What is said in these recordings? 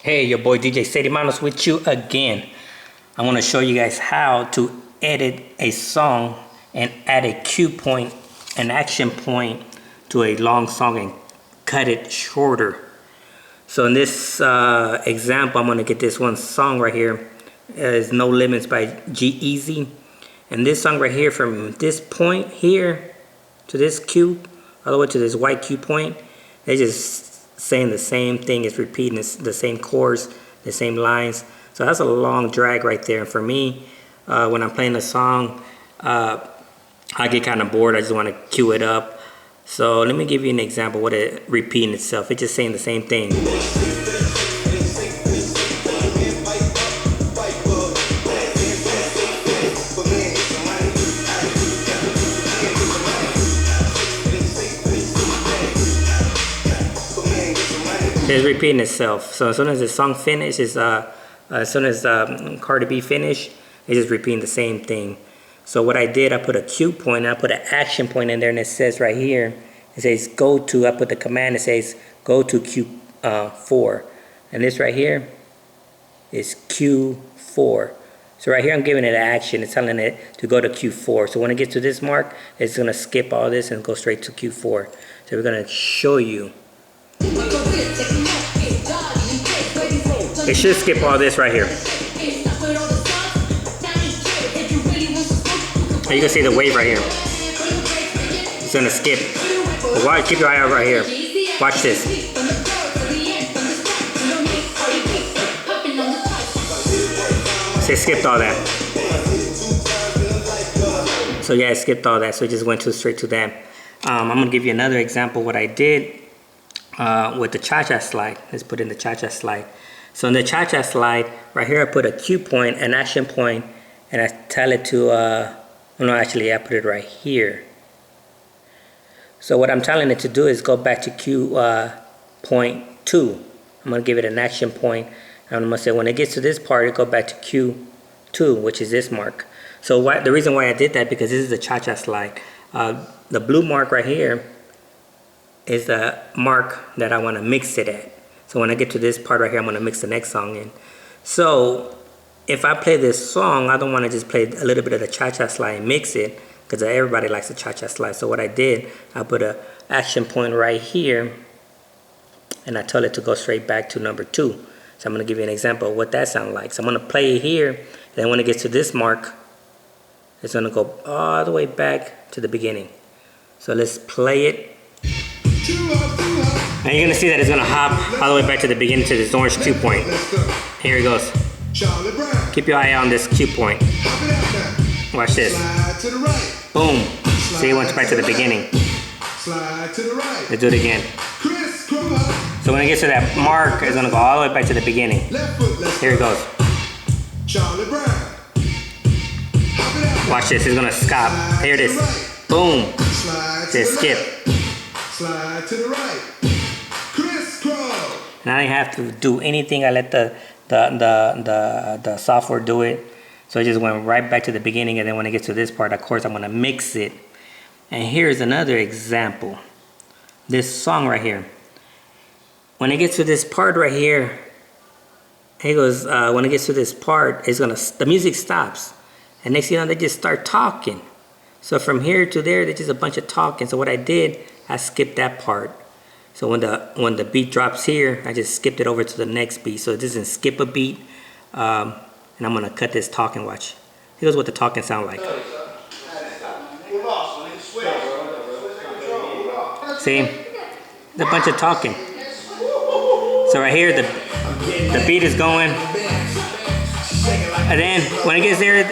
Hey, your boy DJ Sadie Manos with you again. I want to show you guys how to edit a song and add a cue point, an action point to a long song and cut it shorter. So in this example, I'm going to get this one song right here. It's No Limits by G-Eazy. And this song right here, from this point here to this cue, all the way to this white cue point, they just saying the same thing, is repeating the same chords, the same lines. So that's a long drag right there. And for me, when I'm playing the song, I get kind of bored. I just want to cue it up. So let me give you an example what it repeating itself. It's just saying the same thing. It's repeating itself. So as soon as the song finishes, as soon as Cardi B finished, it's just repeating the same thing. So what I did, I put a cue point, I put an action point in there, and it says right here, it says go to, I put the command, it says go to Q4. And this right here is Q4. So right here I'm giving it an action, it's telling it to go to Q4. So when it gets to this mark, it's gonna skip all this and go straight to Q4. So we're gonna show you. It should skip all this right here. You can see the wave right here. It's gonna skip. But watch, keep your eye out right here. Watch this. So it skipped all that. So yeah, it skipped all that. So it just went straight to that. I'm gonna give you another example what I did with the cha-cha slide. Let's put in the cha-cha slide. So in the cha-cha slide, right here I put a cue point, an action point, and I tell it to, no, actually I put it right here. So what I'm telling it to do is go back to cue point 2. I'm going to give it an action point, and I'm going to say when it gets to this part, it go back to cue 2, which is this mark. So the reason why I did that, because this is the cha-cha slide. The blue mark right here is the mark that I want to mix it at. So when I get to this part right here, I'm going to mix the next song in. So if I play this song, I don't want to just play a little bit of the cha-cha slide and mix it, because everybody likes the cha-cha slide. So what I did, I put an action point right here, and I tell it to go straight back to number 2. So I'm going to give you an example of what that sounds like. So I'm going to play it here, and then when it gets to this mark, it's going to go all the way back to the beginning. So let's play it. And you're going to see that it's going to hop all the way back to the beginning to this orange cue point. Here it goes. Keep your eye on this cue point. Watch this. Boom. See, it went back to the beginning. Let's do it again. So when it gets to that mark, it's going to go all the way back to the beginning. Here it goes. Watch this. It's going to stop. Here it is. Boom. Just skip. Slide to the right. And I didn't have to do anything. I let the software do it. So it just went right back to the beginning. And then when it gets to this part, of course, I'm going to mix it. And here's another example. This song right here. When it gets to this part right here, it goes. When it gets to this part, the music stops. And next thing you know, they just start talking. So from here to there, there's just a bunch of talking. So what I did, I skipped that part. So when the beat drops here, I just skipped it over to the next beat. So it doesn't skip a beat. And I'm going to cut this talking, watch. Here's what the talking sound like. See? There's a bunch of talking. So right here, the beat is going. And then when it gets there,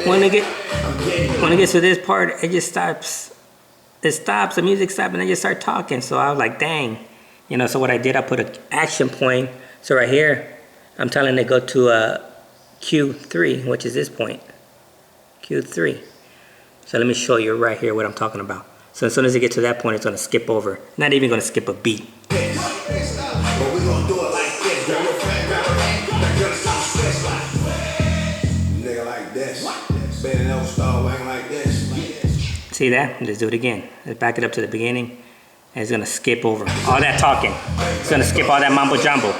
when it gets to this part, it just stops. It stops, the music stops, and they just start talking. So I was like, dang. You know, so what I did, I put an action point. So right here, I'm telling it to go to Q3, which is this point. Q3. So let me show you right here what I'm talking about. So as soon as it gets to that point, it's going to skip over. Not even going to skip a beat. See that? Let's do it again. Let's back it up to the beginning. And it's gonna skip over all that talking. It's gonna skip all that mumbo jumbo.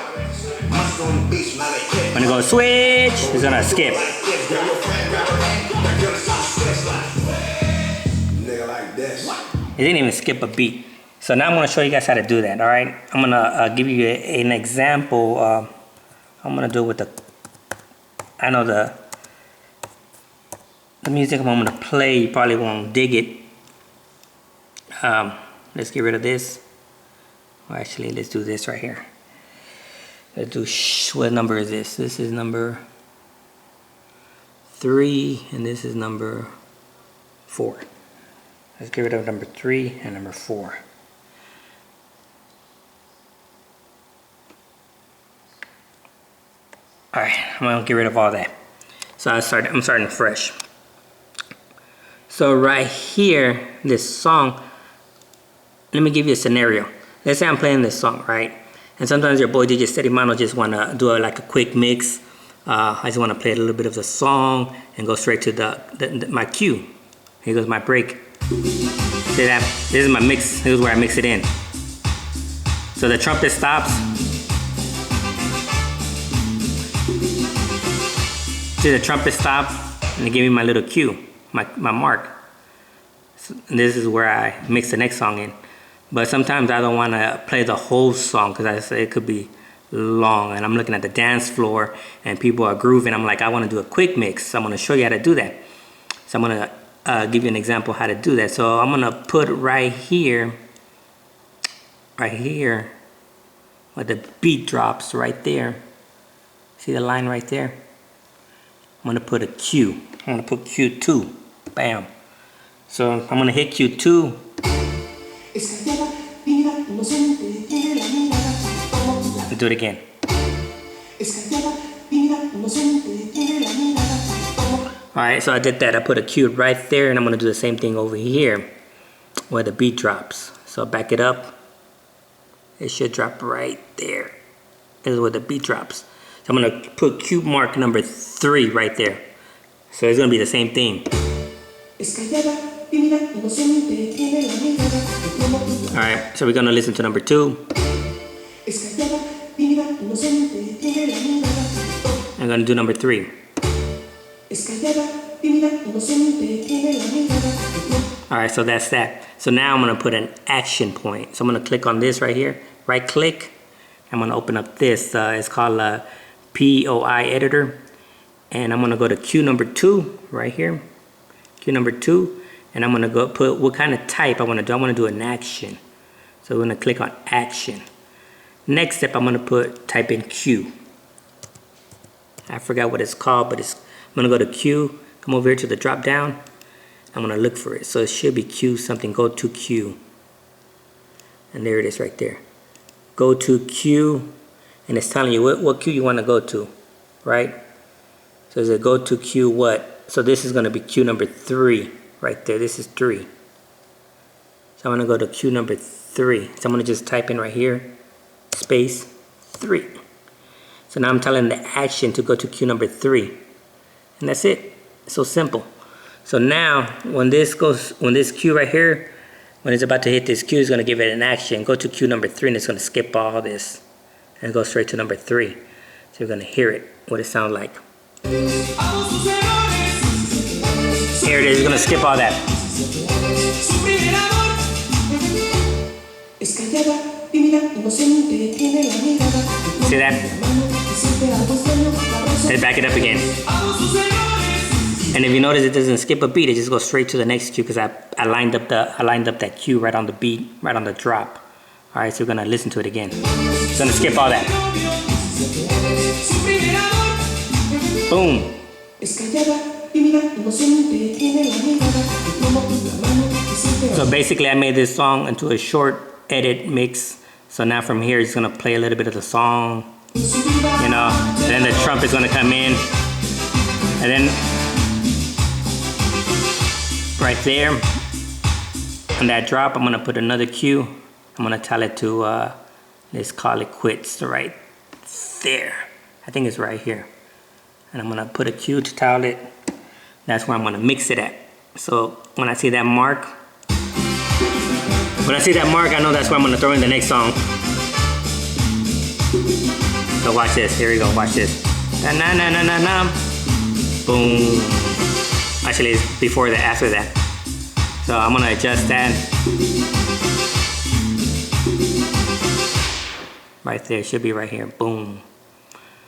When it goes switch, it's gonna skip. It didn't even skip a beat. So now I'm gonna show you guys how to do that, all right? I'm gonna give you an example. I'm gonna do it with the music I'm gonna play, you probably won't dig it. Let's get rid of this. Well, actually, let's do this right here. Let's do, what number is this? This is number 3, and this is number 4. Let's get rid of number 3 and number 4. Alright, I'm gonna get rid of all that. So I'm starting fresh. So right here, this song, let me give you a scenario. Let's say I'm playing this song, right? And sometimes your boy DJ Steady Mano just wanna do like a quick mix. I just wanna play a little bit of the song and go straight to my cue. Here goes my break. See that? This is my mix. This is where I mix it in. So the trumpet stops. See the trumpet stop, and they give me my little cue, my mark. So this is where I mix the next song in. But sometimes I don't want to play the whole song because I say it could be long, and I'm looking at the dance floor and people are grooving. I'm like, I want to do a quick mix. So I'm going to show you how to do that. So I'm going to give you an example how to do that. So I'm going to put right here, where the beat drops right there. See the line right there? I'm going to put a Q. I'm going to put Q2. Bam. So I'm going to hit Q2. Let's do it again. Alright, so I did that. I put a Q right there, and I'm going to do the same thing over here where the beat drops. So back it up. It should drop right there. This is where the beat drops. So I'm going to put Q mark number 3 right there. So it's going to be the same thing. Alright, so we're going to listen to number 2. I'm going to do number 3. Alright, so that's that. So now I'm going to put an action point. So I'm going to click on this right here. Right click. I'm going to open up this. It's called POI editor, and I'm going to go to Q number 2 right here, Q number 2, and I'm going to go put what kind of type I want to do. I want to do an action, so we're going to click on action. Next step, I'm going to type in Q. I forgot what it's called, but I'm going to go to Q, come over here to the drop down. I'm going to look for it, so it should be Q something. Go to Q, and there it is right there. Go to Q. And it's telling you what Q you want to go to, right? So is it go to Q what? So this is going to be Q number 3 right there. This is 3. So I'm going to go to Q number 3. So I'm going to just type in right here, space 3. So now I'm telling the action to go to Q number 3. And that's it. It's so simple. So now when this Q right here, when it's about to hit this Q, it's going to give it an action. Go to Q number 3, and it's going to skip all this and go straight to number 3. So you're going to hear it, what it sounds like. Here it is, it's going to skip all that. See that? Let's back it up again. And if you notice, it doesn't skip a beat, it just goes straight to the next cue because I lined up that cue right on the beat, right on the drop. Alright, so we're gonna listen to it again. It's gonna skip all that. Boom. So basically I made this song into a short edit mix. So now from here it's gonna play a little bit of the song. You know, then the trumpet's gonna come in. And then right there on that drop, I'm gonna put another cue. I'm gonna tell it to let's call it quits right there. I think it's right here. And I'm gonna put a cue to tell it. That's where I'm gonna mix it at. So when I see that mark, I know that's where I'm gonna throw in the next song. So watch this. Here we go. Watch this. Na na na na na na. Boom. Actually, it's before that, after that. So I'm gonna adjust that. Right there. It should be right here. Boom.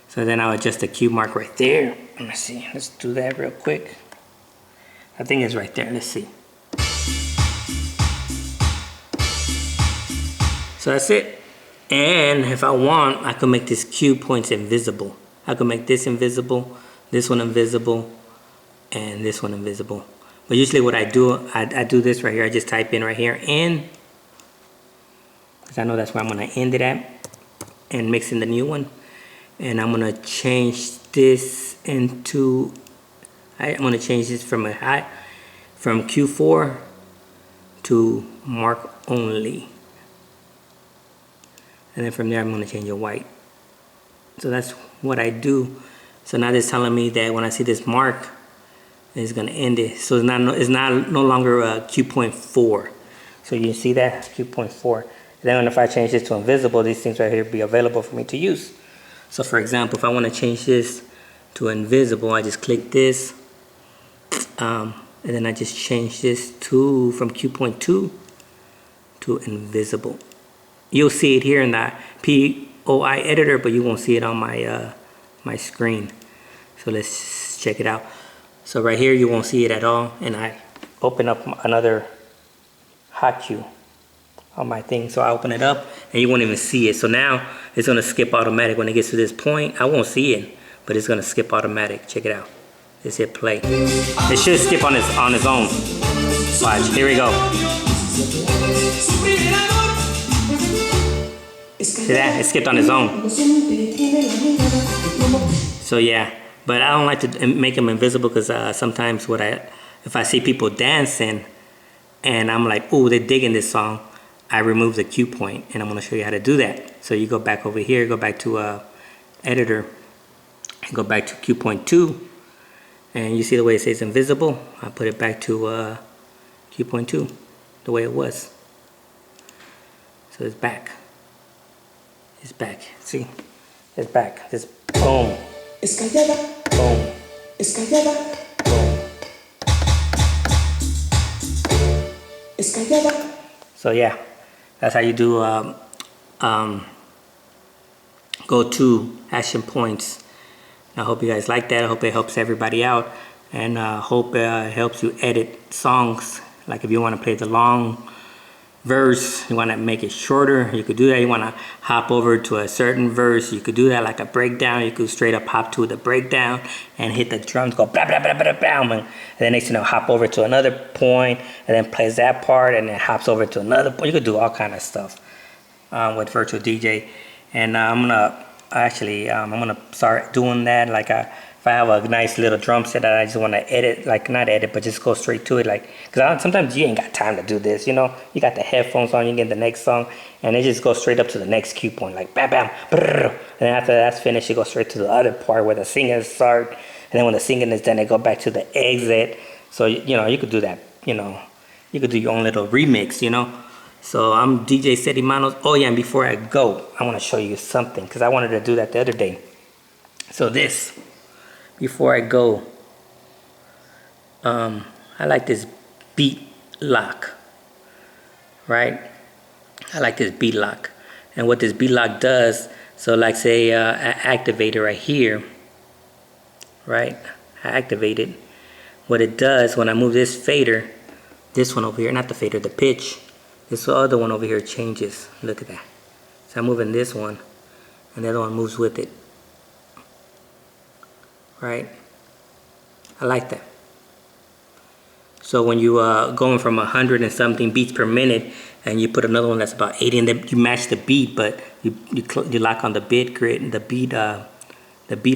So then I'll adjust the cue mark right there. Let me see. Let's do that real quick. I think it's right there. Let's see. So that's it. And if I want, I can make this cue points invisible. I can make this invisible, this one invisible, and this one invisible. But usually what I do, I do this right here. I just type in right here, end. Because I know that's where I'm going to end it at. And mix in the new one. And I'm going to change this into, I'm going to change this from from Q4 to mark only. And then from there, I'm going to change it white. So that's what I do. So now it's telling me that when I see this mark, it's going to end it. So it's no longer Q.4. So you see that? Q.4. Then if I change this to invisible, these things right here be available for me to use. So for example, if I want to change this to invisible, I just click this. And then I just change this to from Q.2 to invisible. You'll see it here in the POI editor, but you won't see it on my my screen. So let's check it out. So right here you won't see it at all, and I open up another hot cue on my thing. So I open it up and you won't even see it. So now it's gonna skip automatic. When it gets to this point, I won't see it, but it's gonna skip automatic. Check it out. Let's hit play. It should skip on its own. Watch, here we go. See that? It skipped on its own. So yeah, but I don't like to make them invisible because sometimes if I see people dancing and I'm like, oh, they're digging this song, I remove the cue point, and I'm going to show you how to do that. So you go back over here, go back to editor, and go back to Q.2, and you see the way it says invisible. I put it back to Q.2, the way it was. So it's back. It's back. See? It's back. This boom. Boom. Boom. So yeah, that's how you do go to action points. I hope you guys like that. I hope it helps everybody out, and hope it helps you edit songs. Like if you want to play the long verse, you want to make it shorter, you could do that. You want to hop over to a certain verse, you could do that. Like a breakdown, you could straight up hop to the breakdown and hit the drums, go blah blah blah blah blah, and then next hop over to another point and then plays that part and then hops over to another point. You could do all kind of stuff with virtual DJ. And I'm gonna start doing that. Like if I have a nice little drum set that I just want to edit, like not edit, but just go straight to it. Like, because sometimes you ain't got time to do this, you know. You got the headphones on, you get the next song, and it just goes straight up to the next cue point, like bam, bam, brrr. And then after that's finished, you go straight to the other part where the singing start, and then when the singing is done, they go back to the exit. So you know, you could do that. You know, you could do your own little remix, you know. So I'm DJ Seti Manos. Oh yeah, and before I go, I want to show you something because I wanted to do that the other day. So this. Before I go, I like this beat lock, right? I like this beat lock. And what this beat lock does, so like say I activate it right here, right? I activate it. What it does when I move this fader, this one over here, not the fader, the pitch, this other one over here changes. Look at that. So I'm moving this one, and the other one moves with it. Right? I like that. So when you going from 100 and something beats per minute, and you put another one that's about 80, and then you match the beat, but you lock on the bit grid, the beat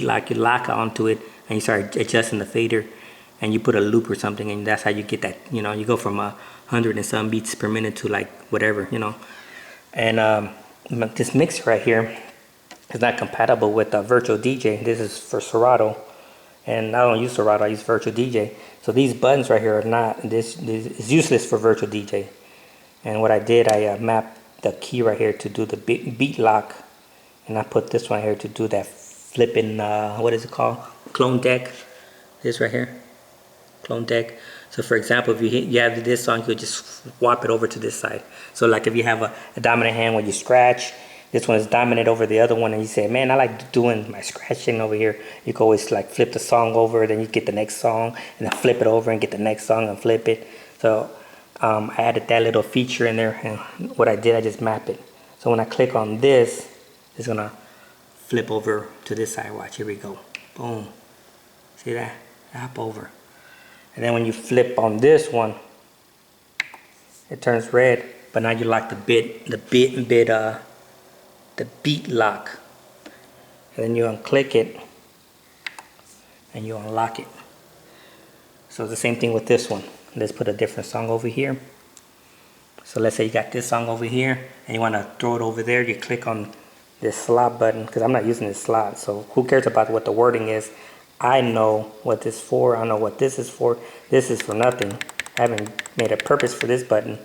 lock, you lock onto it, and you start adjusting the fader, and you put a loop or something, and that's how you get that. You know, you go from 100 and some beats per minute to like whatever, you know. And this mixer right here is not compatible with virtual DJ. This is for Serato. And I don't use Serato, I use virtual DJ. So these buttons right here are not, this is useless for virtual DJ. And what I did, I mapped the key right here to do the beat lock And I put this one here to do that flipping, what is it called? Clone deck. This right here, clone deck. So for example, if you have this song, you could just swap it over to this side. So like if you have a dominant hand when you scratch, this one is dominant over the other one, and you say, man, I like doing my scratching over here. You can always like flip the song over, then you get the next song, and then flip it over and get the next song and flip it. So I added that little feature in there, and what I did, I just map it. So when I click on this, it's gonna flip over to this side. Watch, here we go. Boom. See that? Hop over. And then when you flip on this one, it turns red, but now you lock the beat lock. And then you unclick it and you unlock it. So it's the same thing with this one. Let's put a different song over here. So let's say you got this song over here and you want to throw it over there. You click on this slot button, because I'm not using this slot, so who cares about what the wording is. I know what this is for. I know what this is for. This is for nothing. I haven't made a purpose for this button,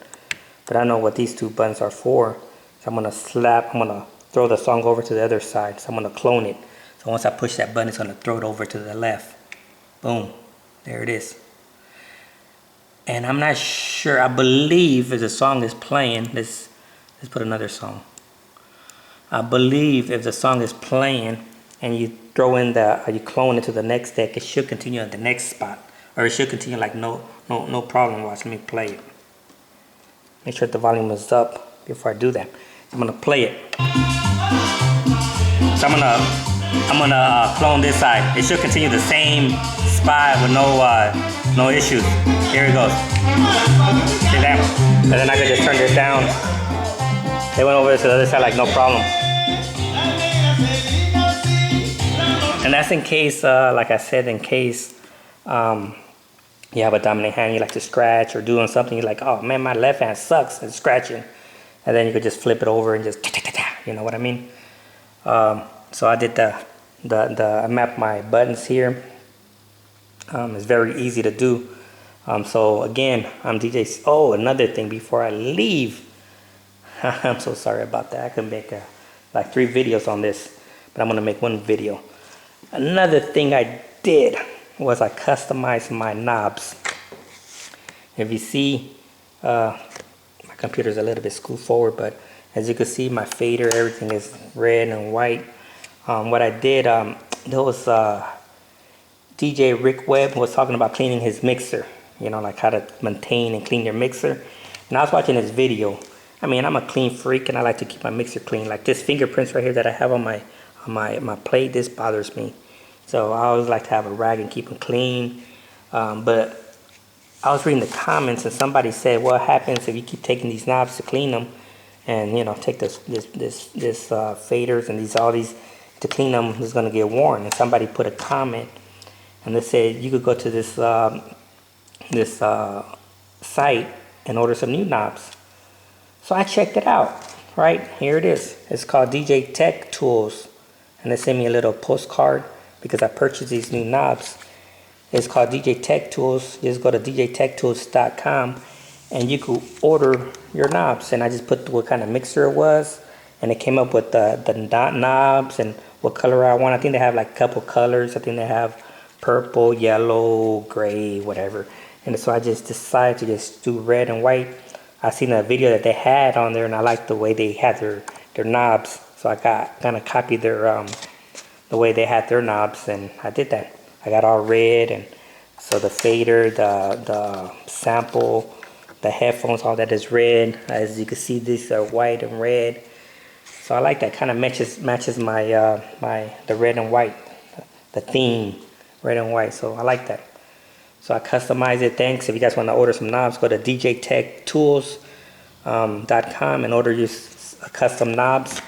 but I know what these two buttons are for. So I'm gonna throw the song over to the other side. So I'm gonna clone it. So once I push that button, it's gonna throw it over to the left. Boom, there it is. And I'm not sure, I believe if the song is playing, let's put another song. I believe if the song is playing and you throw in you clone it to the next deck, it should continue at the next spot. Or it should continue like no problem. Watch me play it. Make sure the volume is up before I do that. I'm gonna play it. So I'm gonna clone this side. It should continue the same spot with no issues. Here it goes. See that? And then I could just turn this down. They went over to the other side like no problem. And that's in case, like I said, in case you have a dominant hand, you like to scratch or doing something, you're like, oh man, my left hand sucks at scratching. And then you could just flip it over and just, you know what I mean? So I did I mapped my buttons here. It's very easy to do. So again, I'm DJ. Oh, another thing before I leave. I'm so sorry about that. I could make like 3 videos on this, but I'm gonna make 1 video. Another thing I did was I customized my knobs. If you see, my computer's a little bit screwed forward, but as you can see, my fader, everything is red and white. What I did, there was DJ Rick Webb was talking about cleaning his mixer, you know, like how to maintain and clean your mixer. And I was watching this video. I mean, I'm a clean freak and I like to keep my mixer clean. Like this fingerprints right here that I have on my plate, this bothers me. So I always like to have a rag and keep them clean. But I was reading the comments and somebody said, what happens if you keep taking these knobs to clean them and, you know, take this faders and all these to clean them, it's gonna get worn. And somebody put a comment and they said you could go to this site and order some new knobs. So I checked it out, right? Here it is. It's called DJ Tech Tools. And they sent me a little postcard because I purchased these new knobs. It's called DJ Tech Tools. You just go to djtechtools.com and you could order your knobs. And I just put what kind of mixer it was. And it came up with the knobs and what color I want. I think they have like a couple colors. I think they have purple, yellow, gray, whatever. And so I just decided to just do red and white. I seen a video that they had on there and I liked the way they had their knobs. So I kind of copied their the way they had their knobs and I did that. I got all red, and so the fader, the sample, the headphones, all that is red. As you can see, these are white and red. So I like that. Kind of matches my the red and white, the theme, red and white. So I like that. So I customize it. Thanks. If you guys want to order some knobs, go to djtechtools.com and order your custom knobs.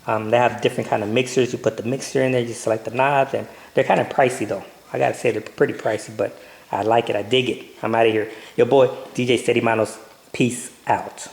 They have different kind of mixers. You put the mixer in there, you select the knobs, and they're kind of pricey though. I gotta say they're pretty pricey, but I like it. I dig it. I'm out of here. Your boy, DJ Steady Manos. Peace out.